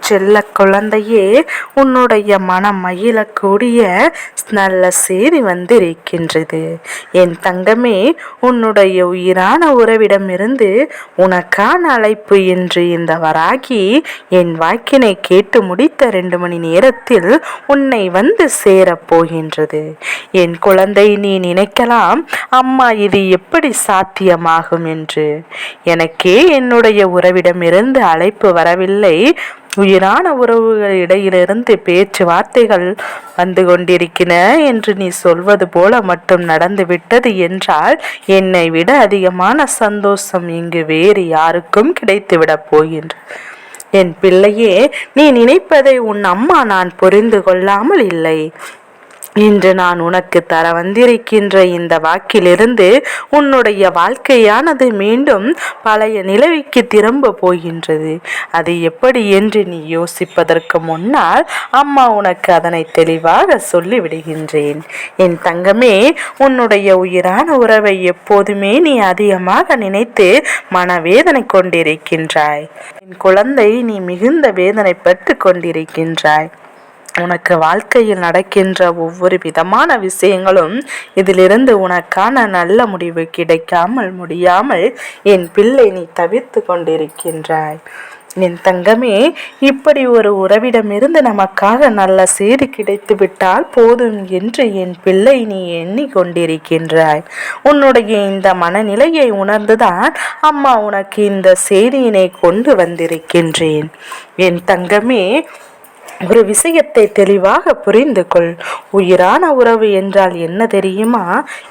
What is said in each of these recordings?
செல்ல குழந்தையே, உன்னுடைய மனம் மகிழக்கூடிய நல்ல செய்தி வந்திருக்கின்றது. என் தங்கமே, உன்னுடைய உயிரான உறவிடமிருந்து உனக்கான அழைப்பு என்று இந்த வராகி என் வாக்கினை கேட்டு முடித்த 2 மணி நேரத்தில் உன்னை வந்து சேரப் போகின்றது. என் குழந்தை, நீ நினைக்கலாம், அம்மா இது எப்படி சாத்தியமாகும் என்று. எனக்கே என்னுடைய உறவிடமிருந்து அழைப்பு வரவில்லை. உயிரான உறவுகள் இடையிலிருந்து பேச்சுவார்த்தைகள் வந்து கொண்டிருக்கின என்று நீ சொல்வது போல மட்டும் நடந்துவிட்டது என்றால் என்னை விட அதிகமான சந்தோஷம் இங்கு வேறு யாருக்கும் கிடைத்துவிடப் போகின்றது. என் பிள்ளையே, நீ நினைப்பதை உன் அம்மா நான் புரிந்து கொள்ளாமல் இல்லை. இன்று நான் உனக்கு தர வந்திருக்கின்ற இந்த வாக்கிலிருந்து உன்னுடைய வாழ்க்கையானது மீண்டும் பழைய நிலவுக்கு திரும்ப போகின்றது. அது எப்படி என்று நீ யோசிப்பதற்கு முன்னால் அம்மா உனக்கு அதனை தெளிவாக சொல்லிவிடுகின்றேன். என் தங்கமே, உன்னுடைய உயிரான உறவை எப்போதுமே நீ அதிகமாக நினைத்து மனவேதனை கொண்டிருக்கின்றாய். என் குழந்தை, நீ மிகுந்த வேதனைப்பட்டு கொண்டிருக்கின்றாய். உனக்கு வாழ்க்கையில் நடக்கின்ற ஒவ்வொரு விதமான விஷயங்களும் இதிலிருந்து உனக்கான நல்ல முடிவு கிடைக்காமல் முடியாமல் என் பிள்ளை நீ தவிர்த்து கொண்டிருக்கின்றாய். என் தங்கமே, இப்படி ஒரு உறவிடமிருந்து நமக்காக நல்ல செய்தி கிடைத்து விட்டால் போதும் என்று என் பிள்ளை நீ எண்ணிக்கொண்டிருக்கின்றாய். உன்னுடைய இந்த மனநிலையை உணர்ந்துதான் அம்மா உனக்கு இந்த செய்தியினை கொண்டு வந்திருக்கின்றேன். என் தங்கமே, ஒரு விஷயத்தை தெளிவாக புரிந்து கொள். உயிரான உறவு என்றால் என்ன தெரியுமா?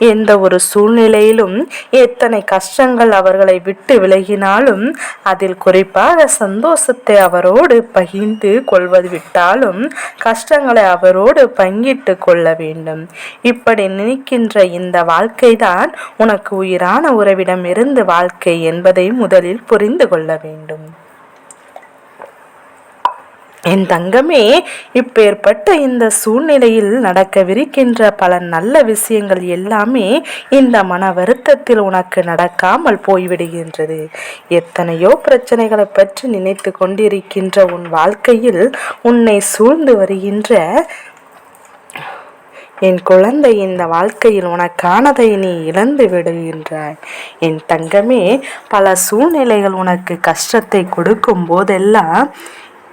எந்த ஒரு சூழ்நிலையிலும் எத்தனை கஷ்டங்கள் அவர்களை விட்டு விலகினாலும், அதில் குறிப்பாக சந்தோஷத்தை அவரோடு பகிர்ந்து கொள்வது விட்டாலும் கஷ்டங்களை அவரோடு பங்கிட்டு கொள்ள வேண்டும். இப்படி நினைக்கின்ற இந்த வாழ்க்கைதான் உனக்கு உயிரான உறவிடம் இருந்து வாழ்க்கை என்பதை முதலில் புரிந்து கொள்ள வேண்டும். என் தங்கமே, இப்பேற்பட்ட இந்த சூழ்நிலையில் நடக்கவிருக்கின்ற பல நல்ல விஷயங்கள் எல்லாமே இந்த மன வருத்தத்தில் உனக்கு நடக்காமல் போய்விடுகின்றது. எத்தனையோ பிரச்சனைகளை பற்றி நினைத்து கொண்டிருக்கின்ற உன் வாழ்க்கையில் உன்னை சூழ்ந்து வருகின்ற என் குழந்தை, இந்த வாழ்க்கையில் உனக்கானதை நீ இழந்து விடுகின்றாய். என் தங்கமே, பல சூழ்நிலைகள் உனக்கு கஷ்டத்தை கொடுக்கும் போதெல்லாம்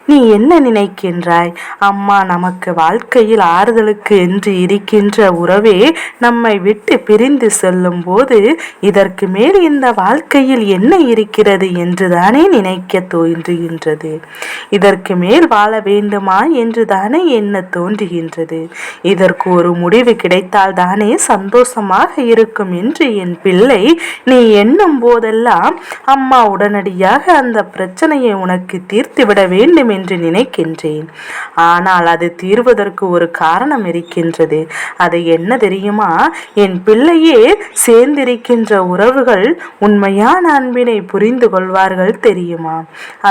நீ என்ன நினைக்கின்றாய்? அம்மா நமக்கு வாழ்க்கையில் ஆறுதலுக்கு என்று இருக்கின்ற உறவே நம்மை விட்டு பிரிந்து செல்லும் போது இதற்கு மேல் இந்த வாழ்க்கையில் என்ன இருக்கிறது என்று தானே நினைக்க தோன்றுகின்றது. இதற்கு மேல் வாழ வேண்டுமா என்று தானே எண்ண தோன்றுகின்றது. இதற்கு ஒரு முடிவு கிடைத்தால் தானே சந்தோஷமாக இருக்கும் என்று என் பிள்ளை நீ எண்ணும் போதெல்லாம் அம்மா உடனடியாக அந்த பிரச்சனையை உனக்கு தீர்த்துவிட வேண்டும் என்று நினைக்கின்றேன். ஆனால் அது தீர்வதற்கு ஒரு காரணம் இருக்கின்றது. அது என்ன தெரியுமா? என் பிள்ளையே, சேர்ந்திருக்கின்ற உறவுகள் உண்மையான அன்பினை புரிந்து கொள்வார்கள் தெரியுமா?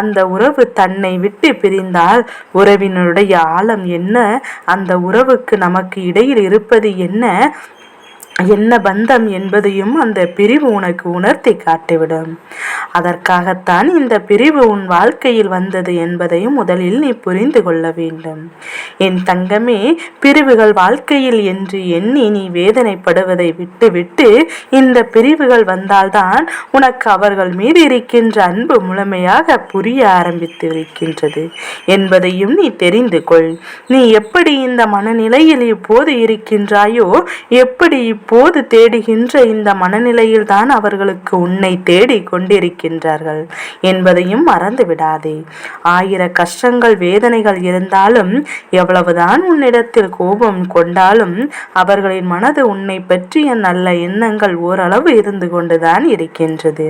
அந்த உறவு தன்னை விட்டு பிரிந்தால் உறவினுடைய ஆழம் என்ன, அந்த உறவுக்கு நமக்கு இடையில் இருப்பது என்ன பந்தம் என்பதையும் அந்த பிரிவு உனக்கு உணர்த்தி காட்டிவிடும். அதற்காகத்தான் இந்த பிரிவு உன் வாழ்க்கையில் வந்தது என்பதையும் முதலில் நீ புரிந்து கொள்ள வேண்டும். என் தங்கமே, பிரிவுகள் வாழ்க்கையில் என்று எண்ணி நீ வேதனைப்படுவதை விட்டு இந்த பிரிவுகள் வந்தால்தான் உனக்கு அவர்கள் மீது இருக்கின்ற அன்பு முழுமையாக புரிய ஆரம்பித்து இருக்கின்றது என்பதையும் நீ தெரிந்து கொள். நீ எப்படி இந்த மனநிலையில் இப்போது இருக்கின்றாயோ, எப்படி இப்போது தேடுகின்ற இந்த மனநிலையில் தான் அவர்களுக்கு உன்னை தேடி கொண்டிருக்கின்றார்கள் என்பதையும் மறந்து விடாதே. 1000 கஷ்டங்கள் வேதனைகள் இருந்தாலும், எவ்வளவுதான் உன்னிடத்தில் கோபம் கொண்டாலும் அவர்களின் மனது உன்னை பற்றிய நல்ல எண்ணங்கள் ஓரளவு இருந்து கொண்டுதான் இருக்கின்றது.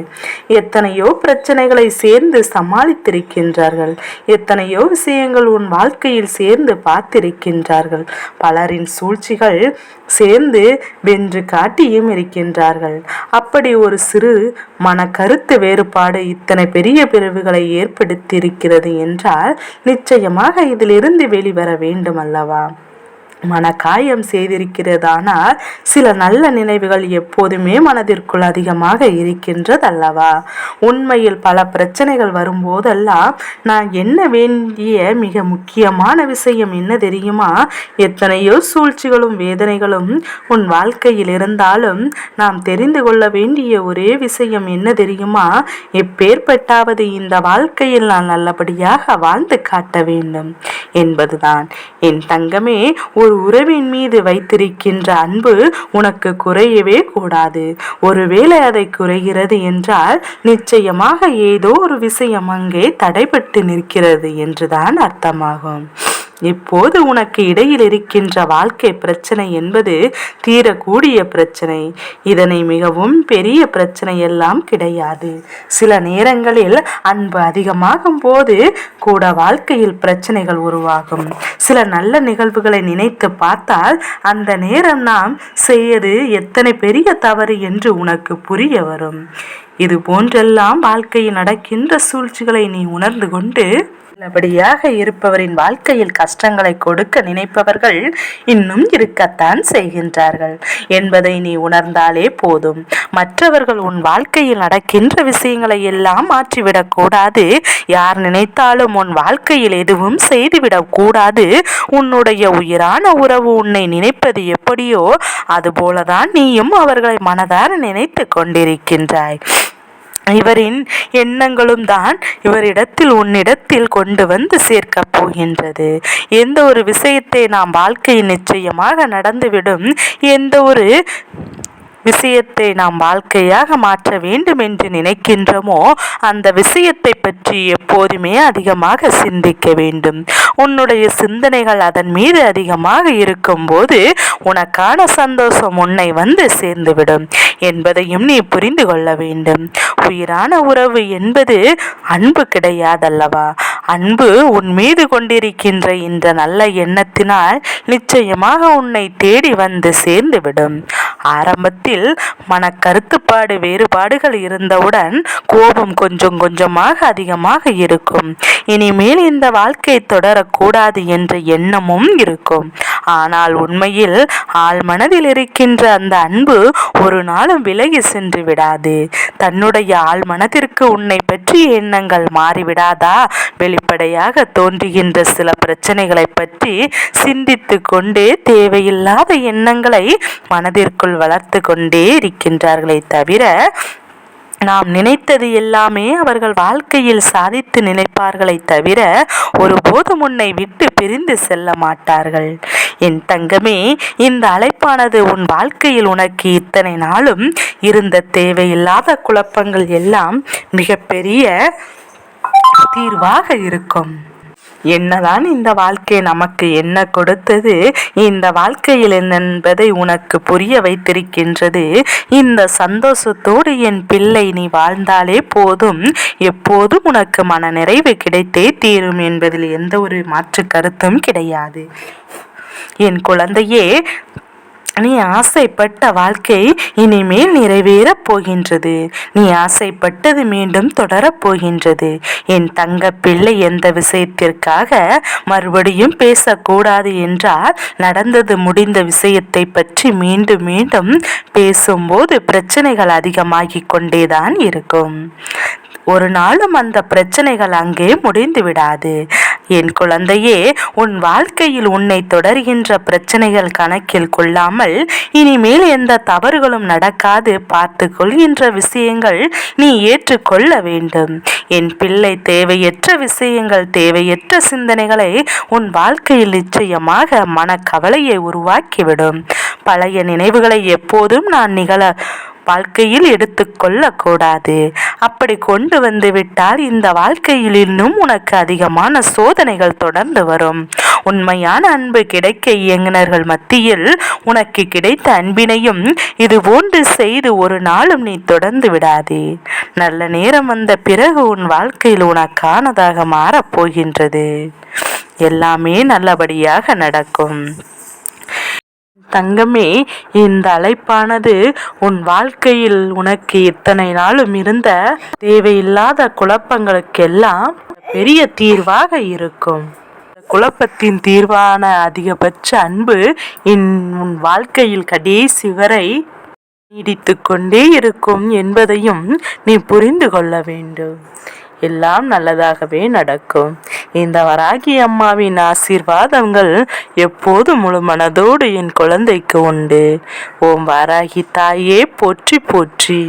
எத்தனையோ பிரச்சனைகளை சேர்ந்து சமாளித்திருக்கின்றார்கள். எத்தனையோ விஷயங்கள் உன் வாழ்க்கையில் சேர்ந்து பார்த்திருக்கின்றார்கள். பலரின் சூழ்ச்சிகள் சேர்ந்து வென்று காட்டியும் இருக்கின்றார்கள். அப்படி ஒரு சிறு மன கருத்து வேறுபாடு இத்தனை பெரிய பிரிவுகளை ஏற்படுத்தி இருக்கிறது என்றால் நிச்சயமாக இதிலிருந்து வெளிவர வேண்டும் அல்லவா? மனக்காயம் செய்திருக்கிறதானால் சில நல்ல நினைவுகள் எப்போதுமே மனதிற்குள் அதிகமாக இருக்கின்றதல்லவா? உண்மையில் பல பிரச்சனைகள் வரும்போதெல்லாம் நான் என்ன வேண்டிய மிக முக்கியமான விஷயம் என்ன தெரியுமா? எத்தனையோ சூழ்ச்சிகளும் வேதனைகளும் உன் வாழ்க்கையில் இருந்தாலும் நாம் தெரிந்து கொள்ள வேண்டிய ஒரே விஷயம் என்ன தெரியுமா? எப்பேற்பட்டாவது இந்த வாழ்க்கையில் நான் நல்லபடியாக வாழ்ந்து காட்ட வேண்டும் என்பதுதான். என் தங்கமே, ஒரு உறவின் மீது வைத்திருக்கின்ற அன்பு உனக்கு குறையவே கூடாது. ஒருவேளை அதை குறைகிறது என்றால் நிச்சயமாக ஏதோ ஒரு விஷயம் அங்கே தடைபட்டு நிற்கிறது என்றுதான் அர்த்தமாகும். இப்போது உனக்கு இடையில் இருக்கின்ற வாழ்க்கை பிரச்சனை என்பது தீரக்கூடிய பிரச்சனை. இதனை மிகவும் பெரிய பிரச்சனை எல்லாம் கிடையாது. சில நேரங்களில் அன்பு அதிகமாகும் போது கூட வாழ்க்கையில் பிரச்சனைகள் உருவாகும். சில நல்ல நிகழ்வுகளை நினைத்து பார்த்தால் அந்த நேரம் நாம் செய்யது எத்தனை பெரிய தவறு என்று உனக்கு புரிய வரும். இது போன்றெல்லாம் வாழ்க்கையில் நடக்கின்ற சூழ்ச்சிகளை நீ உணர்ந்து கொண்டு நல்லபடியாக இருப்பவரின் வாழ்க்கையில் கஷ்டங்களை கொடுக்க நினைப்பவர்கள் இன்னும் இருக்கத்தான் செய்கின்றார்கள் என்பதை நீ உணர்ந்தாலே போதும். மற்றவர்கள் உன் வாழ்க்கையில் நடக்கின்ற விஷயங்களை எல்லாம் மாற்றிவிடக் கூடாது. யார் நினைத்தாலும் உன் வாழ்க்கையில் எதுவும் செய்துவிடக் கூடாது. உன்னுடைய உயிரான உறவு உன்னை நினைப்பது எப்படியோ அதுபோலதான் நீயும் அவர்களை மனதார நினைத்து கொண்டிருக்கின்றாய். இவரின் எண்ணங்களும் தான் இவரிடத்தில் உன்னிடத்தில் கொண்டு வந்து சேர்க்கப் போகின்றது. எந்த ஒரு விஷயத்தை நாம் வாழ்க்கையில் நிச்சயமாக நடந்துவிடும், எந்த ஒரு விஷயத்தை நாம் வாழ்க்கையாக மாற்ற வேண்டும் என்று நினைக்கின்றோமோ அந்த விஷயத்தை பற்றி எப்போதுமே அதிகமாக சிந்திக்க வேண்டும். உன்னுடைய சிந்தனைகள் அதன் மீது அதிகமாக இருக்கும்போது உனக்கான சந்தோஷம் உன்னை வந்து சேர்ந்துவிடும் என்பதையும் நீ புரிந்து கொள்ள வேண்டும். உயிரான உறவு என்பது அன்பு கிடையாதல்லவா? அன்பு உன் மீது கொண்டிருக்கின்ற இந்த நல்ல எண்ணத்தினால் நிச்சயமாக உன்னை தேடி வந்து சேர்ந்துவிடும். ஆரம்பத்தில் மனக்கருத்துப்பாடு வேறுபாடுகள் இருந்தவுடன் கோபம் கொஞ்சம் கொஞ்சமாக அதிகமாக இருக்கும். இனிமேல் இந்த வாழ்க்கை தொடரக்கூடாது என்ற எண்ணமும் இருக்கும். ஆனால் உண்மையில் ஆள் மனதில் இருக்கின்ற அந்த அன்பு ஒரு நாளும் விலகி சென்று விடாது. தன்னுடைய ஆள் மனதிற்கு உன்னை பற்றிய எண்ணங்கள் மாறிவிடாதா? வெளிப்படையாக தோன்றுகின்ற சில பிரச்சனைகளை பற்றி சிந்தித்து கொண்டே தேவையில்லாத எண்ணங்களை மனதிற்குள் வளர்த்து கொண்டே இருக்கின்றார்களே தவிர நாம் நினைத்தது எல்லாமே அவர்கள் வாழ்க்கையில் சாதித்து நினைப்பார்களை தவிர ஒருபோதும் உன்னை விட்டு பிரிந்து செல்ல மாட்டார்கள். என் தங்கமே, இந்த அழைப்பானது உன் வாழ்க்கையில் உனக்கு இத்தனை நாளும் இருந்த தேவையில்லாத குழப்பங்கள் எல்லாம் மிகப்பெரிய தீர்வாக இருக்கும். என்னதான் இந்த வாழ்க்கை நமக்கு என்ன கொடுத்தது, இந்த வாழ்க்கையில் என்பதை உனக்கு புரிய வைத்திருக்கின்றது. இந்த சந்தோஷத்தோடு என் பிள்ளை நீ வாழ்ந்தாலே போதும். எப்போதும் உனக்கு மன நிறைவு கிடைத்தே தீரும் என்பதில் எந்த ஒரு மாற்று கருத்தும் கிடையாது. என் குழந்தையே, நீ ஆசைப்பட்ட வாழ்க்கை இனிமேல் நிறைவேறப் போகின்றது. நீ ஆசைப்பட்டது மீண்டும் தொடரப் போகின்றது. என் தங்க பிள்ளை, எந்த விஷயத்திற்காக மறுபடியும் பேசக்கூடாது என்றால் நடந்தது முடிந்த விஷயத்தை பற்றி மீண்டும் மீண்டும் பேசும்போது பிரச்சனைகள் அதிகமாகிக் கொண்டேதான் இருக்கும். ஒரு நாளும் அந்த பிரச்சனைகள் அங்கே முடிந்து விடாது. என் குழந்தையே, உன் வாழ்க்கையில் உன்னை தொடர்கின்ற பிரச்சனைகள் கணக்கில் கொள்ளாமல் இனிமேல் எந்த தவறுகளும் நடக்காது பார்த்து கொள்கின்ற விஷயங்கள் நீ ஏற்றுக்கொள்ள வேண்டும். என் பிள்ளை, தேவையற்ற விஷயங்கள், தேவையற்ற சிந்தனைகளை உன் வாழ்க்கையில் நிச்சயமாக மனக்கவலையை உருவாக்கிவிடும். பழைய நினைவுகளை எப்போதும் நான் வாழ்க்கையில் எடுத்துக்கொள்ளக்கூடாது. அப்படி கொண்டு வந்து விட்டால் இந்த வாழ்க்கையில் இன்னும் உனக்கு அதிகமான சோதனைகள் தொடர்ந்து வரும். உண்மையான அன்பு கிடைக்க இயங்குனர்கள் மத்தியில் உனக்கு கிடைத்த அன்பினையும் இதுபோன்று செய்து ஒரு நாளும் நீ தொடர்ந்து விடாதே. நல்ல நேரம் வந்த பிறகு உன் வாழ்க்கையில் உனக்கானதாக மாறப்போகின்றது. எல்லாமே நல்லபடியாக நடக்கும். தங்கமே, இந்த அழைப்பானது உன் வாழ்க்கையில் உனக்கு இத்தனை நாளும் இருந்த தேவையில்லாத குழப்பங்களுக்கெல்லாம் பெரிய தீர்வாக இருக்கும். குழப்பத்தின் தீர்வான அதிகபட்ச அன்பு உன் வாழ்க்கையில் கடைசி வரை நீடித்து கொண்டே இருக்கும் என்பதையும் நீ புரிந்து கொள்ள வேண்டும். எல்லாம் நல்லதாகவே நடக்கும். இந்த வராகி அம்மாவின் ஆசீர்வாதங்கள் எப்போது முழு மனதோடு என் குழந்தைக்கு உண்டு. ஓம் வராகி தாயே போற்றி போற்றி.